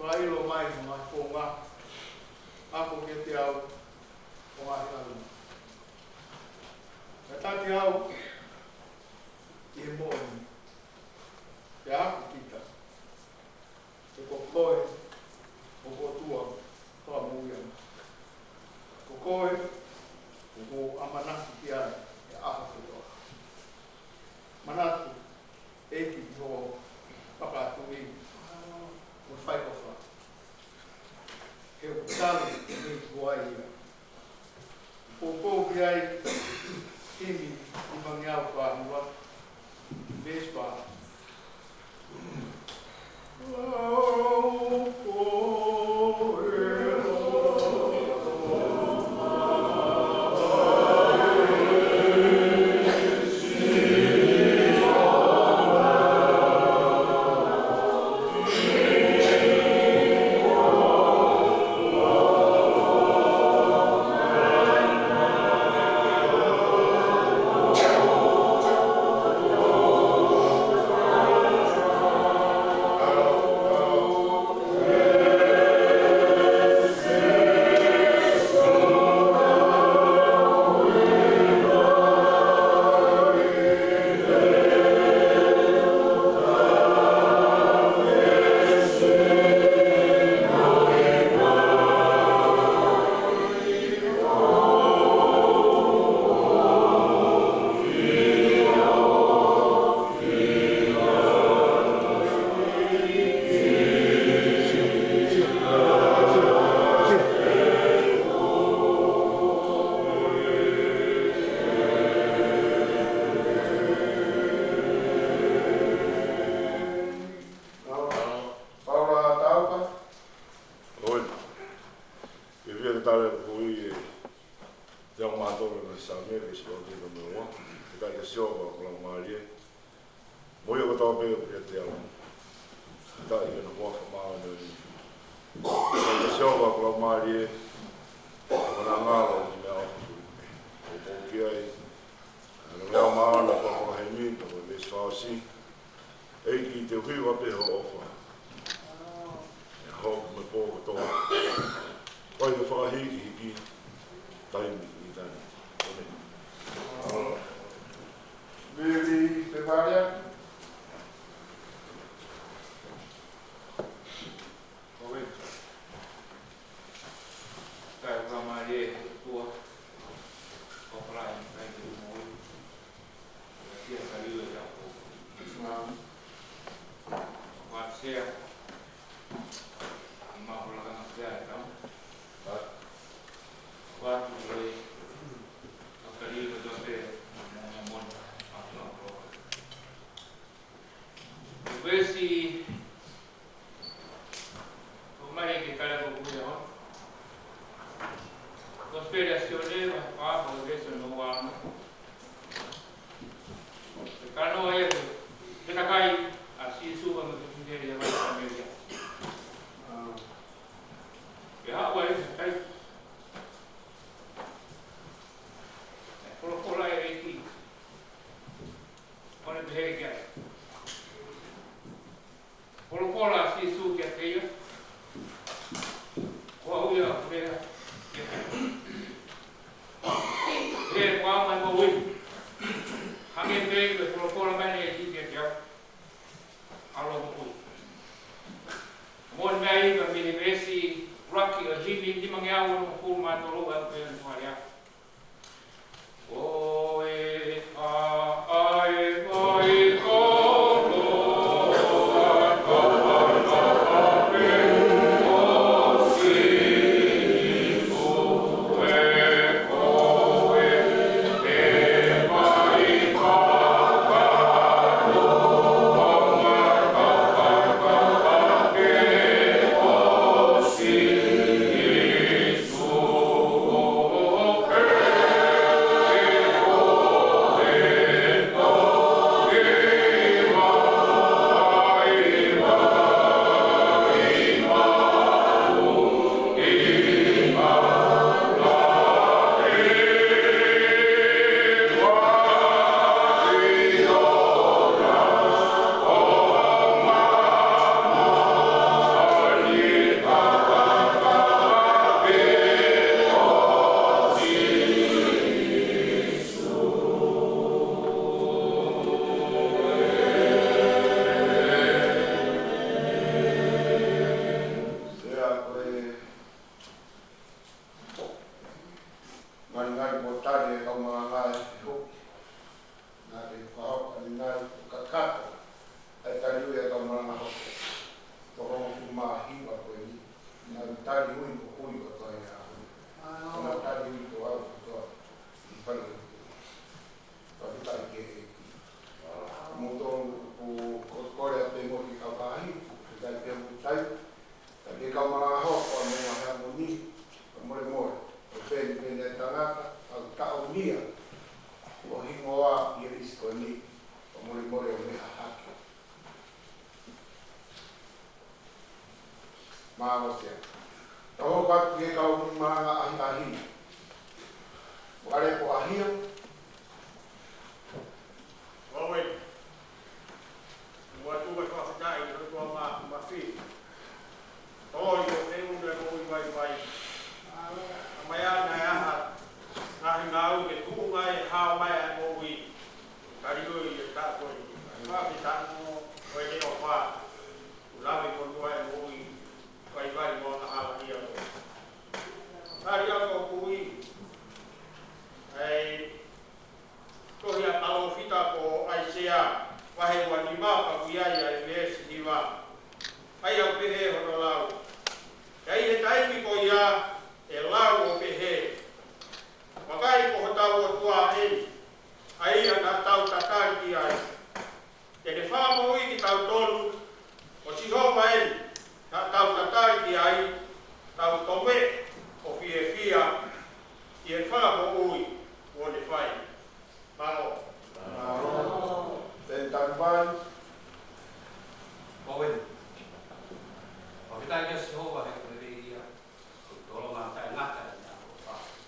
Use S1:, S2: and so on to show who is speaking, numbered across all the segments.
S1: Whailo mai ma whonga. Ako ke te au o ngā hiaruma. Ka tati au i he mōni. Te aku kita. Te kokoe o kotua toa mūiana. Kokoe o ko amanaki ki ai e aha kutoa. Manatu eiki ho whakatui o whaikofa. He o kutari ni kuai ia. Pōpō ki ai timi i mangi au whānua. Vespa. Maosia. Tau pat ke kau mga ahi-ahi. Wale po ahio.
S2: Owe. Watu wa kwa dai ro ma fi. Oh, yo tenho um vai. Amanhã na ha. Na ngau ke tu ngai ha mai mo wi. Kari yo ta ko. Ma fi ta mo ko ke o pa. Ulawe ko ai mo wi. Vai mo na ha dia. Kari ko wi. Ai ko ia talo fita ko ai sea. Wahe wanima ka kuia ia ves diva. Ai au pehe hono lau. Kai he taimi ko ia e lau o pehe. Makai ko hotau tua ei. Ai ana tau tataki ai. Te ne wha moi ki tau tolu. O si homa ei. Na tau tataki ai. Tau tome o fie fia. I e wha mo ui. O ne whai. Maro.
S1: Tentang
S3: Owen. Kita aja sehoba yang beri dia. Tolong antai ngata ya.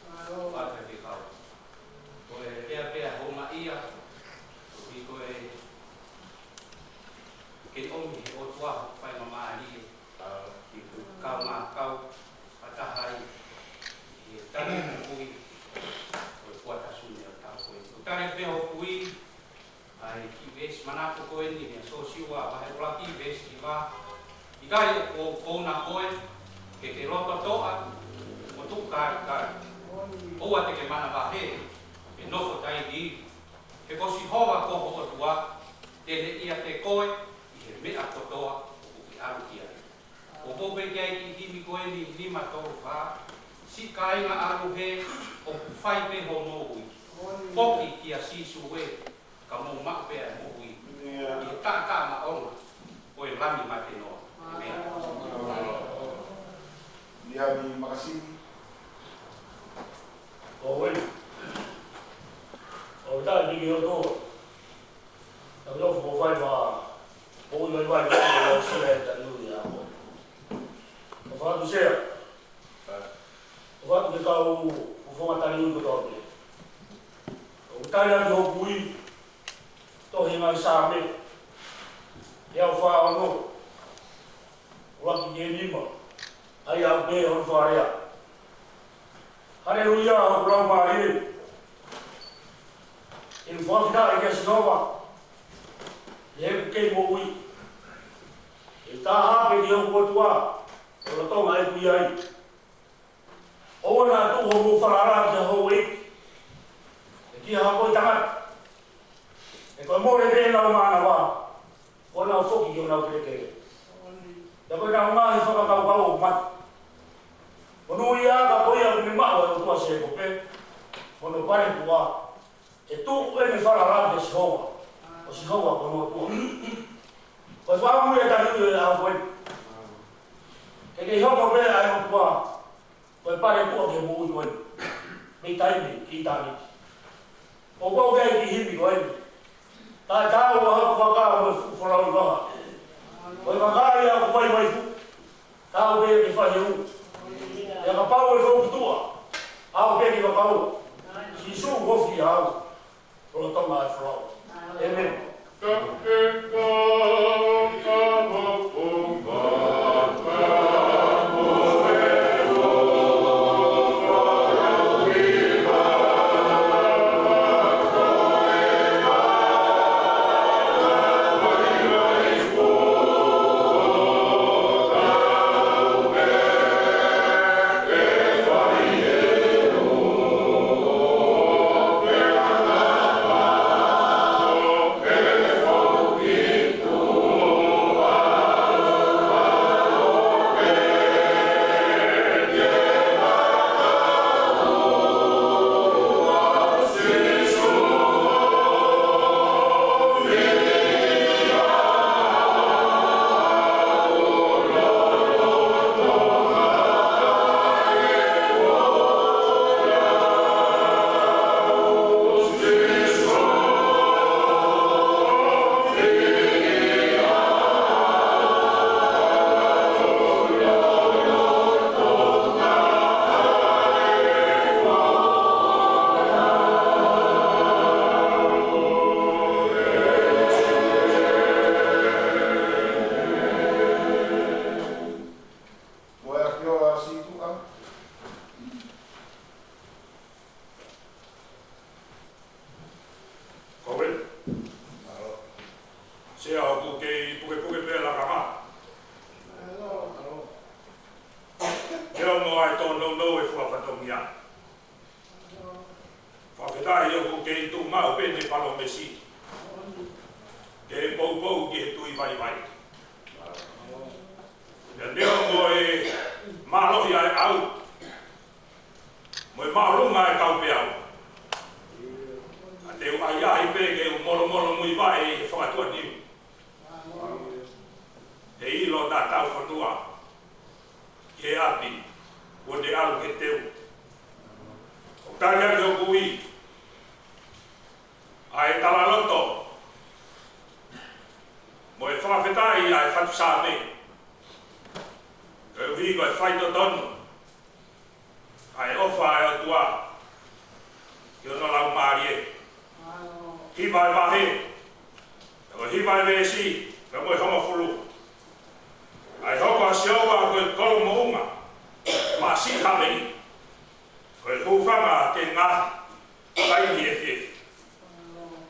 S3: Apa yang kau? Boleh dia homa iya. Tapi kau omi otwa fai mama ali. Itu kau patah hari. Tapi kui. Kuat asunya tahu itu. Tarik kui. Ai ki ves mana ko ni so siwa ba he ora ki ves ki ba ikai o na koe ke te roto toa o tu ka o wa te ke mana ba he e no fo tai di ke ko si hova ko o tua te le ia te koe i he me a to toa o ki aru ki ai o bo be ki ki mi koe ni lima to fa si kai na aru he o fai pe ho no ui foki ki a si suwe kamu mak pe mo ui i ta ma ona o e lami ma te no
S1: dia mi makasih.
S4: Owen. O ta ni yo to. Ta lo fo vai ba. O yo vai ba o se ta lu ya mo. O fa tu se. O fa tu ka o fo ma ta lu ko to. O ta ya do bui. To hi mai sa me. Ya fa o no. Wa ki ni mo. Ai au be on faria. Haleluya, pulau mari. In fofida ai kes nova. Ye ke mo ui. Ita ha pe dio ko tua. O to mai ku ai. O na tu ho mo farara ke ho ui. Ki ha ko tanga. E ko mo re na ma na wa. O na fo ki yo na ke. Da ko na ma hi fa ka ka mat. Ono ia ka koia ni ma o tua se ko pe. Ono pare tua. E tu e me fala ra de showa. O si hoa ko no tua. Ko fa mu ia ta ni a ko. Ke ho mo be ai o tua. Ko pare tua ke mu ko. Me tai ni ki ta ni. O ko ke ki hi mi ko. Ta ta o ha ko ka mo fo la ko. Ko ka ia ko vai fu. Ta o be ki fa yu. Ya ka pau e fo tua. Au ke ki ka pau. Si su go fi au. Pro to ma fro. Amen.
S5: Oh
S4: ia. Whawhetai o ko kei tū mau pene palo mesi. Ke pou ki tui vai vai. Ia neo mo e malohi ai au. Mo e marunga e kau pe au. A te o ai ai pe ke o molo mui vai e whakatua niu. E ilo da tau whanua. Ke api. O te alu ke teu. O tari ake o kui. Ai tala loto. Mo e whawhetai ai whatu sā me. E uhigo e whaito tonu. Ai ofa ai o tua. Ki ono lau maari e. Hiva e wahe. E o hiva e vesi. E mo e honga fulu. Ai hoko a siowa koe kolo mo unga. Ma si hamei. Koe hufanga ke ngā. Kai ni e fie.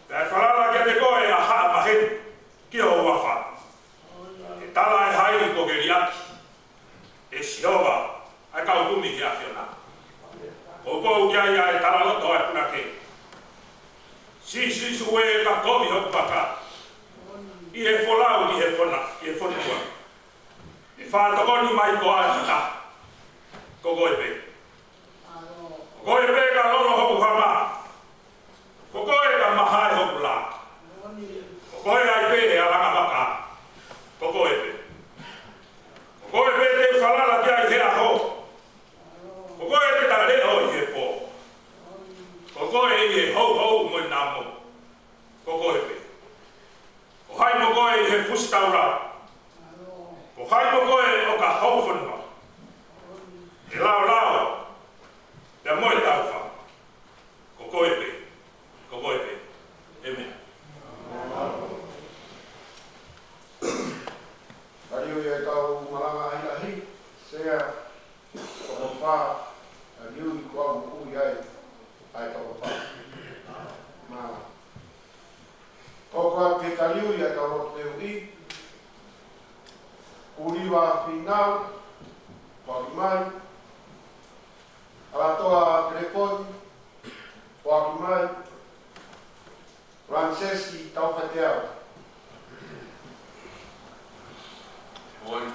S4: Te wharara ke te koe a haa mahen. Ki o wafa. E tala e hai ko ke riaki. E siowa. Ai kau tumi ki a whiona. O kou kia ia e tala loto ai puna ke. Si suwe ka komi hoku paka. I he wholau i he whona. I he whonua. E whātokoni mai ko ātita. Ko koe pe. Ko koe pe ka lolo hoku hama. Ko koe ka mahai hoku la. Ko koe ai pe he alanga maka. Ko koe pe. Ko koe pe te whalala kia i he aho. Ko koe te ta reo i he po. Ko koe i he hou mo i namo. Ko koe pe. Ko hai mo koe i he fustaura. Ko hai mo koe o ka hou whanua. E lao. Te moe tauwha. Ko koe pe. Ko koe pe. Amen.
S1: Ariu e tau malanga ahi. Sea. Ko pā. Ariu i kua mukui ai. Ai tau pā. Ma. Ko kua ke kariu i ai tau roto te ui. Uriwa whinau. Waki mai. Alatoa telefoni. Waki mai. Franceschi tau whateau.
S5: Oi.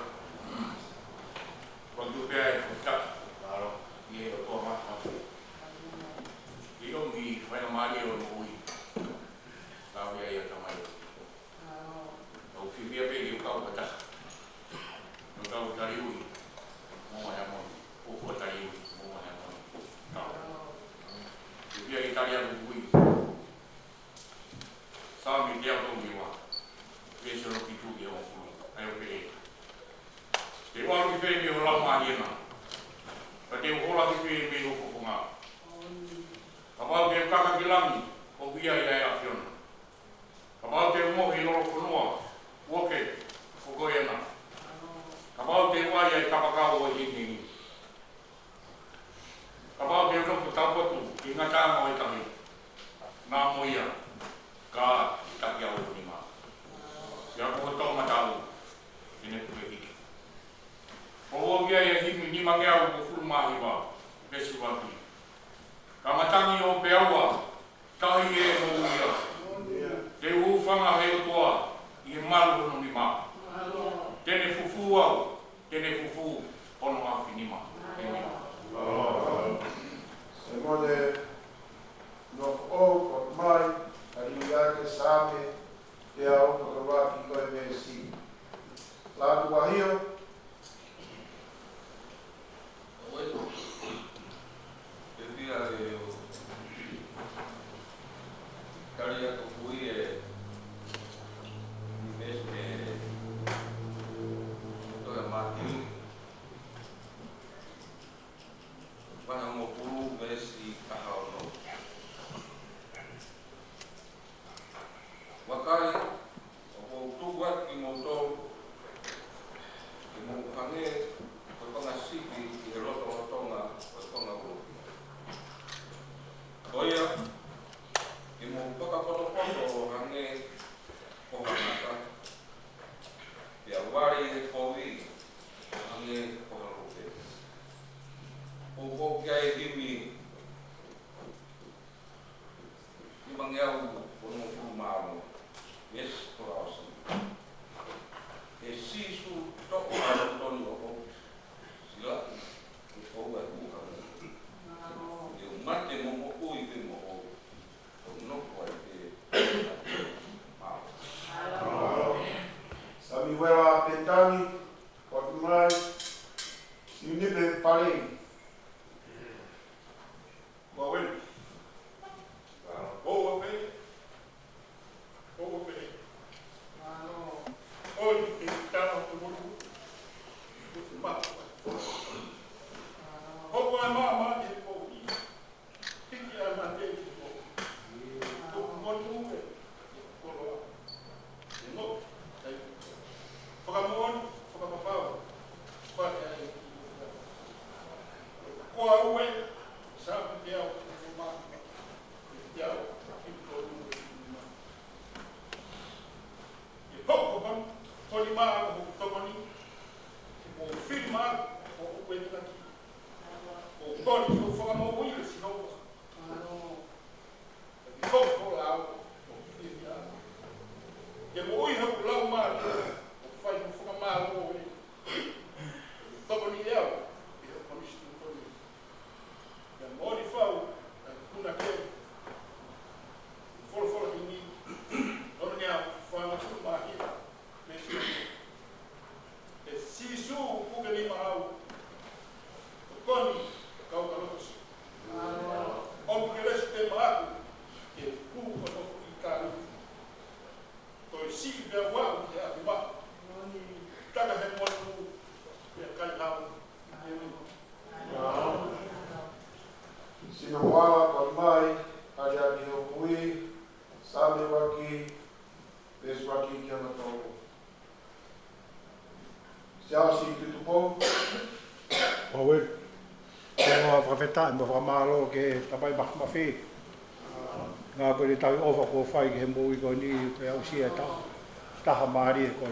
S5: Quando o pé fica, claro, e eu tô mais fácil. E eu me vai na Maria eu não fui. Tá e aí eu também. Eu fui ver bem o carro para no carro tá ali. Não é amor. O foi tá ali. Não é amor. Tá. E vi a italiano fui. Sabe que eu tô vivo. Vejo no pitu que eu fui. Aí eu peguei. Te wāru ki whee me o lau mahina. Ka te uhola ki whee me o whukunga. Ka wau te kaka ki langi, o wia i ai a whiona. Ka wau te mohi loro whanua, woke, o goiana. Ka wau te wai ai kapakao o hingi. Ka wau te unopu tapotu, i ngatanga o i tangi. Nā moia, ka taki au ni mā. Ia koko tau matau, ine kue hiki. O kia e himi ni mangea o kufuru mahi wa, pesi waki. Ka matangi o peaua, tahi e mo uia. Te uwhanga heo toa, i he malu hono ni mā. Tene fufu au, tene fufu ono awhi ni mā.
S1: Se mone no o mai, ari ake same, te au kakawaki koe me si. Lātu wahio,
S6: Caria que fui é vez que toda Martin para mo pulu vesi kahau no wakai o tu wat ki mo to
S1: mai, si nipe pare.
S5: Mawin. Oh, okay. Oh, okay. Oh, kita nak tunggu. Mak. Oh, mama jadi kopi. Tinggi anak dia jadi kopi. Tunggu tunggu. Kalau, tengok. Pengamuan, pengamau. Pada kau awal, sampai dia rumah, dia itu rumah. Pokoknya, tolima, tolong o filma o wena aqui o gol que eu falo o Will se não pouco lá o filha que o Will lá o mar o faz no fundo mal o todo dia eu conheço tudo e mori fau kuna que fora de mim não tinha fama tudo mais se isso o que nem mal o cone cau caroço o que eles têm mal que o não ficar to se vê o ao que a ba cada remoto que calhau
S1: Se não há por mai, olha de o sabe aqui, vejo aqui que eu não estou. Se há assim tudo bom?
S7: Oi. Ko profeta mo fa malo ke tapai bak mafi. Nga ko ni tawi over ko fai ke mo ko ni pe au sia ta hamari ko.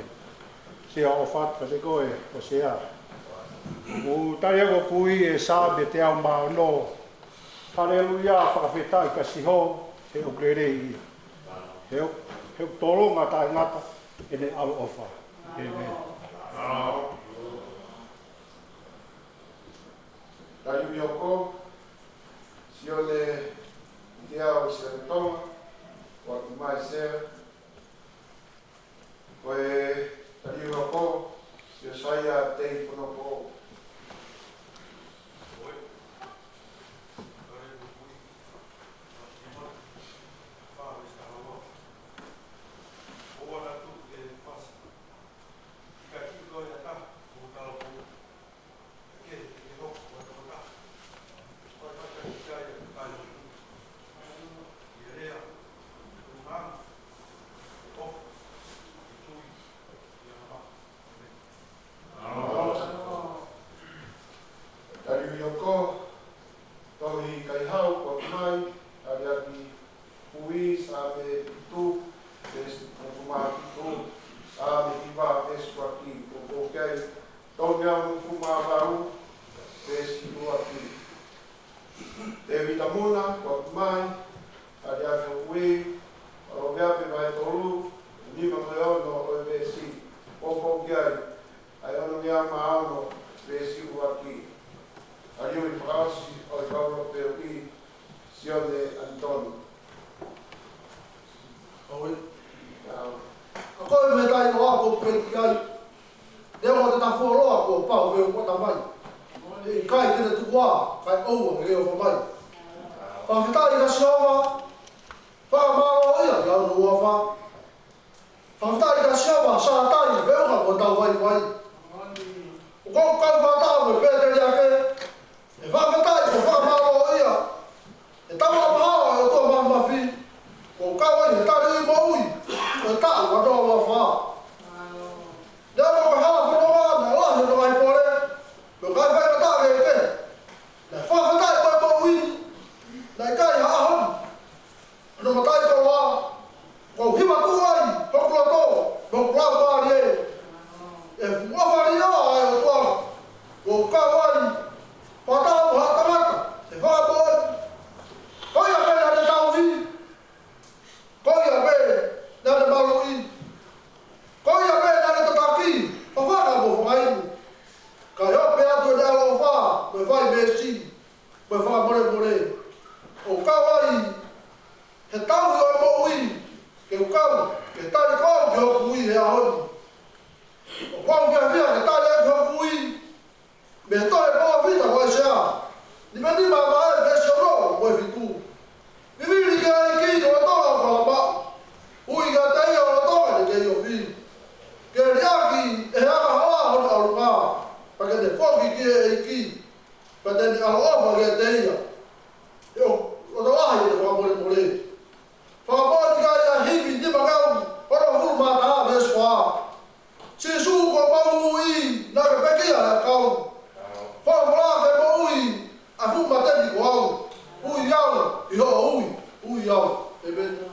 S7: Se o fat pa se ko e se a. O tai ko pui e sabe te au ma no. Haleluya profeta ka si ho se o grede i. He tolo ngata ngata ene au ofa. Amen.
S1: Dari bioko, si ole dia o se toma, o mais ser, foi dari bioko, se saia tempo no po.
S8: Go Pakai de fogi ki ki. Pakai de alofa ki teia. Eu otawahi de fogo mole. Fogo ki ya hivi di bagau. Ora fu ma ta beswa. Se su ko baui na ke pekia la kau. Fogo la ke baui. A fu ma te di ko. Ui yao. Yo ui yao. Amen.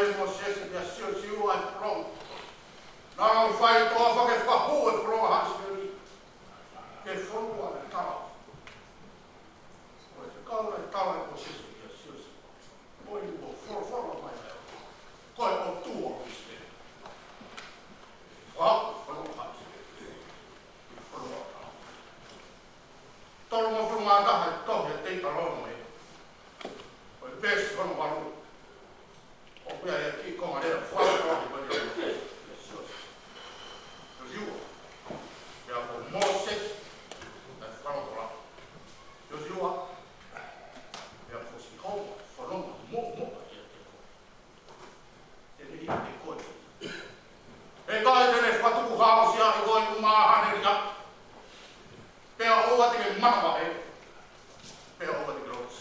S2: e mo se se sio sio ai pro. Na o fai to fa ke fa hu e pro ha se ke fo wa ta. O se ka na ta wa mo se se sio. O i mo for mai. Ko o tu o se. Fa ha se. Tolo mo fo ma ta ha to he te ta lo mo. O pes ko mo walu. O pe ai ki ko ma le fa ko ko le. Joshua. Ya ko Moses na fala ko la. Joshua. Ya ko si ko falo mo ya te ko. Ele ia te ko. E ka ele fa tu ha o sia ko i ma ha ne ya. Pe o wa te ma ba e. Pe o wa te gros.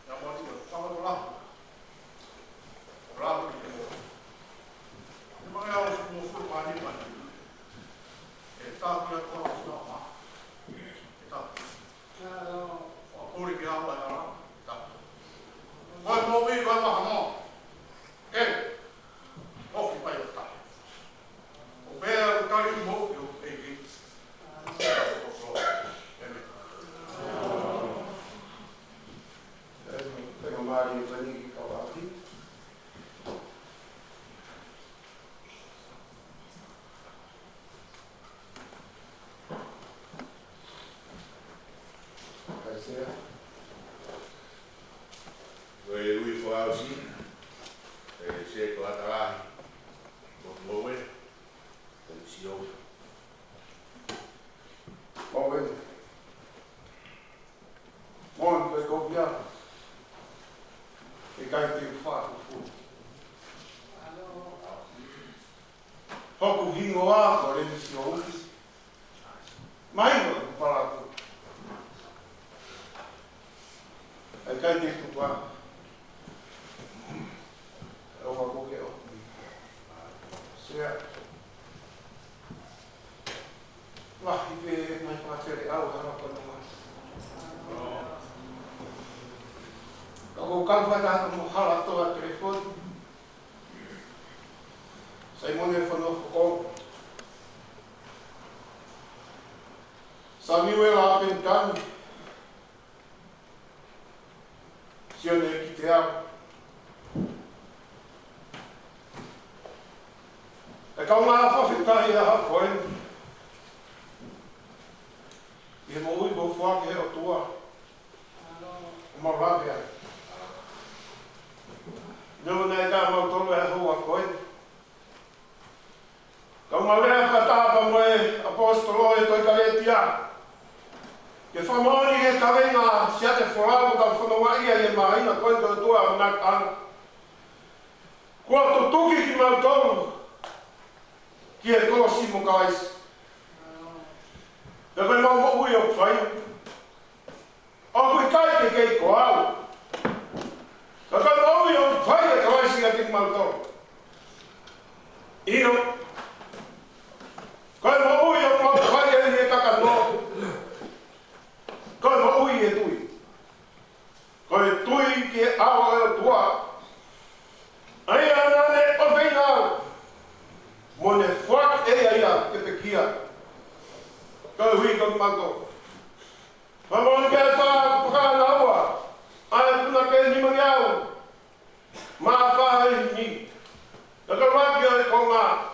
S2: Ya mo ti fa ko la. Bravo, não é o que for para ninguém. Está aqui a coisa não. Está. O puri que aula já. Está. Vai mover vai lá, é. O que vai estar. O pé está ali no eu peguei.
S7: Tenho Maria para ninguém falar aqui.
S5: Lui fa aussi, se ko atarahi, ko moe, ko sio.
S7: Owen. Mon, pues copia. E cai te fa. Hoku hingo a ko le sio. Mai no para. E cai te tu pa. Eu vou colocar o certo. Lá e ver mais material para mais. Kalau kau pada muhalat tu telefon, saya mau nelfon kau. Samuel apenkan, siapa kita? Kau malah ficar e a foi. E mo ui bo fua que era tua. Uma rabia. Não é da mal todo é rua coi. Kau malah kata apa moe apostolo e toi kaletia. Que famoni que tavenga sia te foravo da fonoa ia e marina coi do tua na ana. Quanto tu que mal todo que é próximo gás. Eu vou mal o eu fai. Ao cai que coal. Eu vou mal eu fai a gás que tem mal todo. Eu quando mal eu mal fai ele tá cano. Quando mal é tu. Quando tu que a tua. Aí anda o final. Mone forte é aí que pequia. Quando vi que matou. Vamos que tá para na rua. Aí tu naquele nimanial. Mas vai ni. Eu quero ver que ele coma.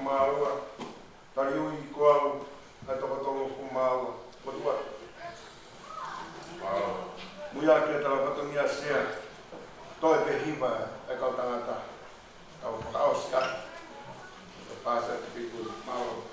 S8: maua, tari ui ko au, ai toko tolo ko maua, ko tua. Muia ke tala patongia sea, toi pe hiva e kau tangata, kau whakaoska, pasa te piku maua.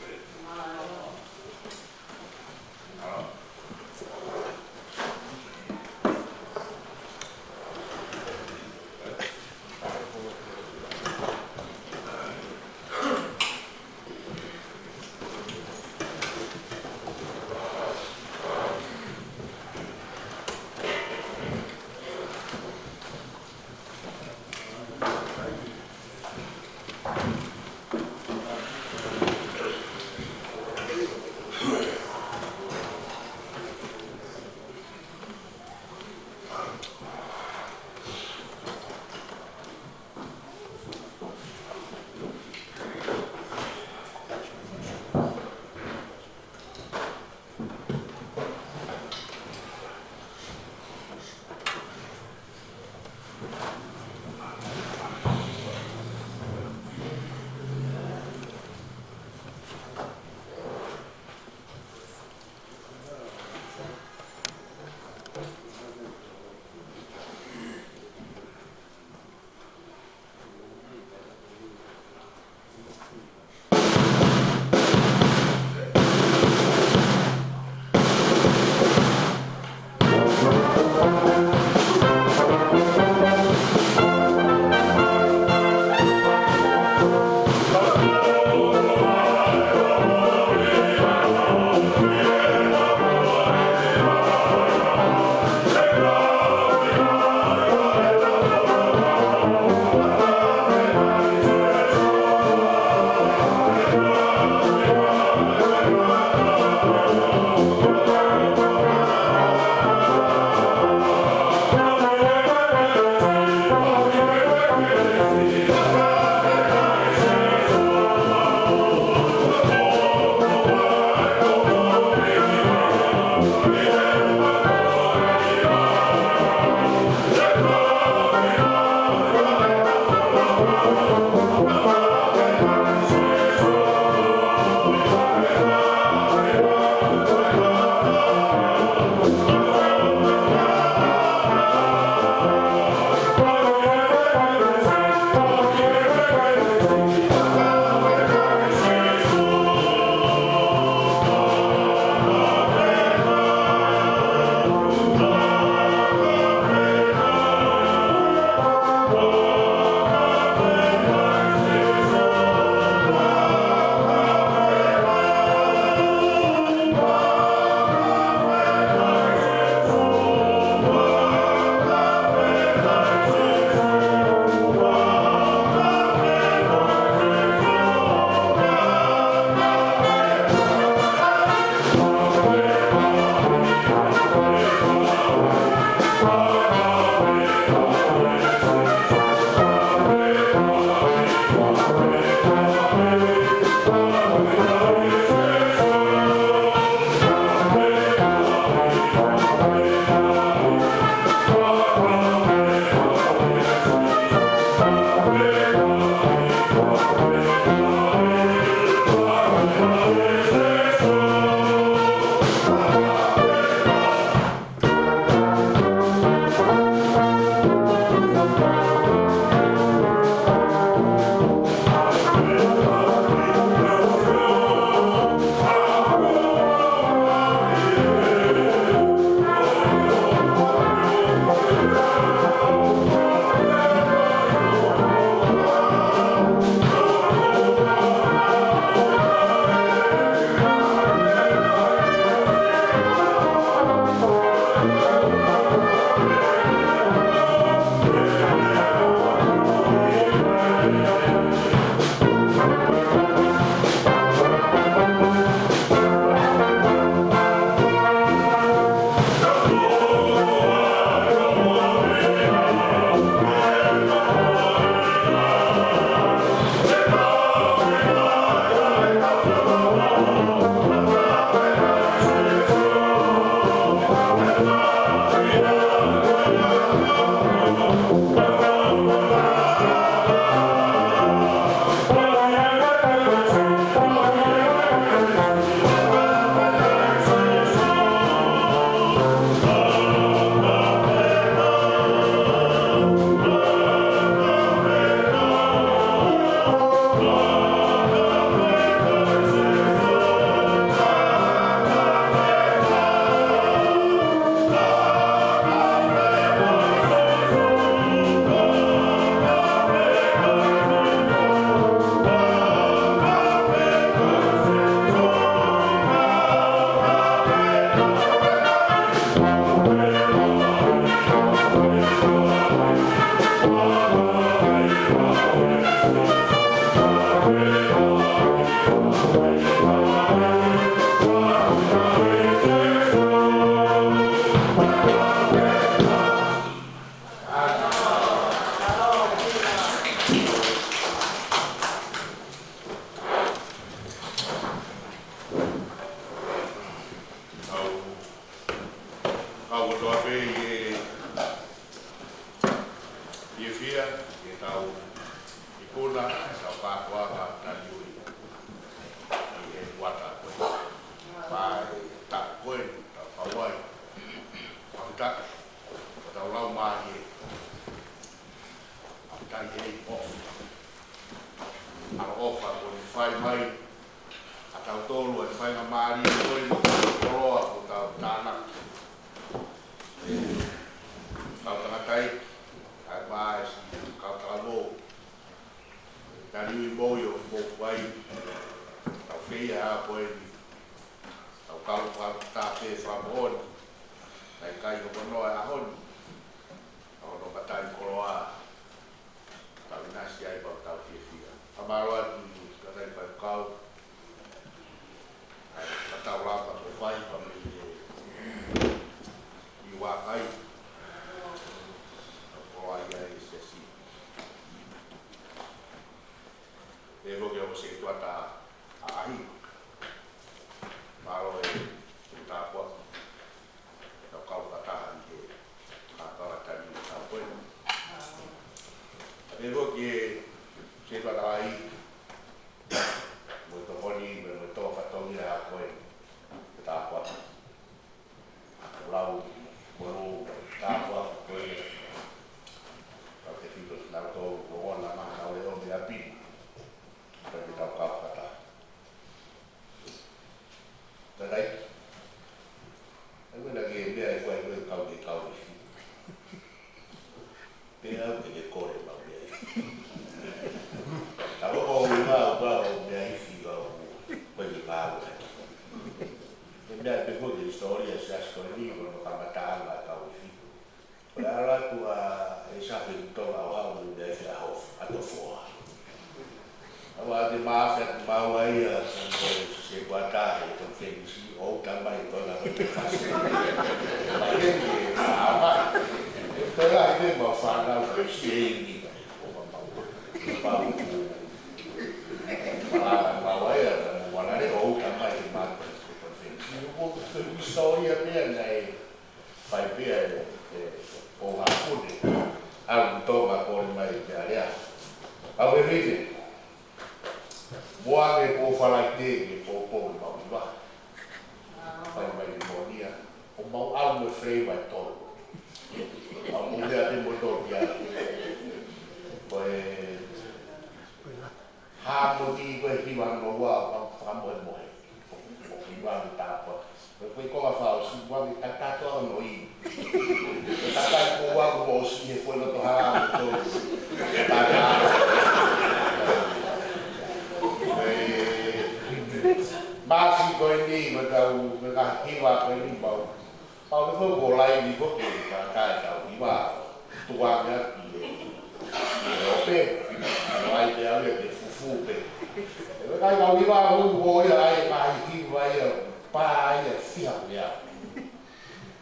S5: fai mai a tau tolu e fai ma mari koi mo koroa ko tau tana tau tangatai ai mai si kau talo nari moyo mo fai tau feia a koe tau kau pa ta te famon ai kai ko no a hon o no batai koroa tau nasi ai pa tau fia amaroa tu kadai pa kau ai tau lapa ko fai pa me i wa kai ko ai ai se si e vo que o se tu ata ai maro e ta po tau kau ta ni ka ta ta ni ta po e vo que se tu ata ai mo to honi mo to fa to ni a ko ta po lau mo ta po ko ke fito na to ko ona ma na le o me a pi para tau kau kata Tadai, aku nak pergi dia aku kau di kau ni. Dia pergi kore bang dia. Kalau kau mau dia isi kau pergi kau. Dia pergi história se as coisas quando kamata lá kau isi. Para tu essa pintura lá onde dia se a to fora. Awak di maafkan mau ayah sampai sebuah itu fungsi tambah itu lah bagian ni sama itu lah ini mau faham fungsi ini mau ayah mana ni tambah itu fungsi itu histori apa yang ni baik dia orang pun untuk makon mai dia apa ini Boa po falar dele, po mau va. Vai monia. O mau almo freio vai todo. A mulher tem motor já. Pois harmoni vai rival no wa famo moi. O rival tá po. Depois como fala, se vai tá todo no i. Tá com o algo se foi no torrado todo. Bác sĩ coi đi mà tao khi mà coi đi bảo nó không có lại đi có thể cả cái tao đi mà tua nhá nó bé lại để phu bé cái tao đi mà không vui lại bài khi vậy ba giờ phiền vậy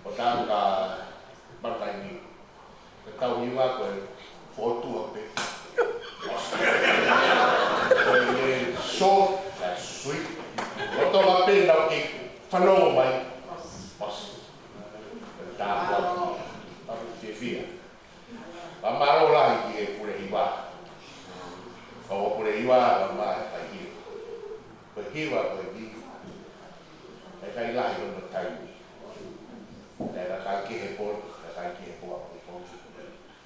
S5: có tao cả bằng tay đi tao đi mà coi phô tua bé rồi short là sweet Oto mapi na ki falou mai. Os. Ta po. Ta ki fia. Amaro la ki pure iwa. O pure iwa ma ta ki. Ko hiwa ko di. Ai kai la ko no tai. La ka ki he po, la ka ki he po ko.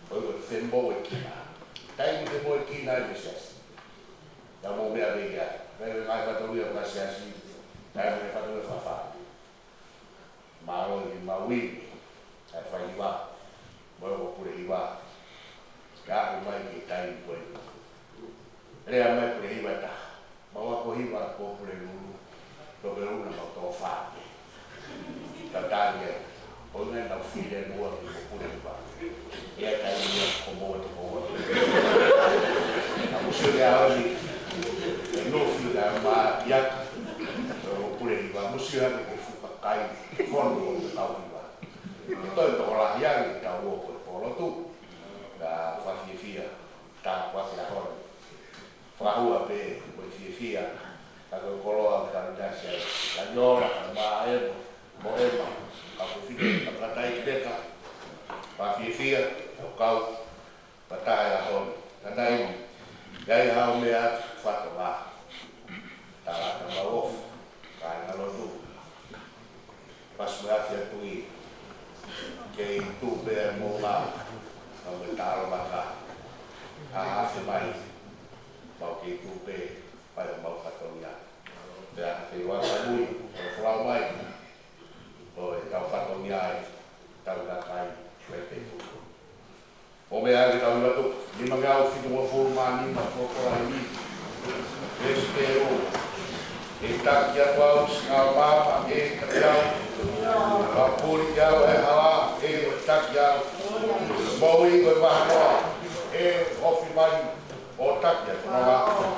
S5: Ko sembo ki na. Tai ki po ki na bises. Da mo me avega. Vai fatto io qualsiasi dai fatto io fa ma oggi ma qui fai va vuoi pure va ga mai che dai poi le mai pure va ta ma va poi va pure uno dove uno non lo fa tant'è poi non da file nuovo pure va e dai come la musica oggi no fila ma ya pure va musira che fu kai fondo da tauiva to la ya da uopo polo tu da fa fia ta qua la hora fa ua pe poi fia ta ko kolo ka da sia la llora ma e moema ka ko fia ta dai deka fa fia o kau patai la hora ta dai dai ha me at fatto va Tala na off, kaya na lodo. Pas berhasil tui, kaya itu bermula, mental maka, hasil baik, mau itu be, pada mau E taki atu au singa mama e kakiau. Kapuri ki au e hawa e taki au. Maui koe mahanoa e ofi mai o taki atu noa.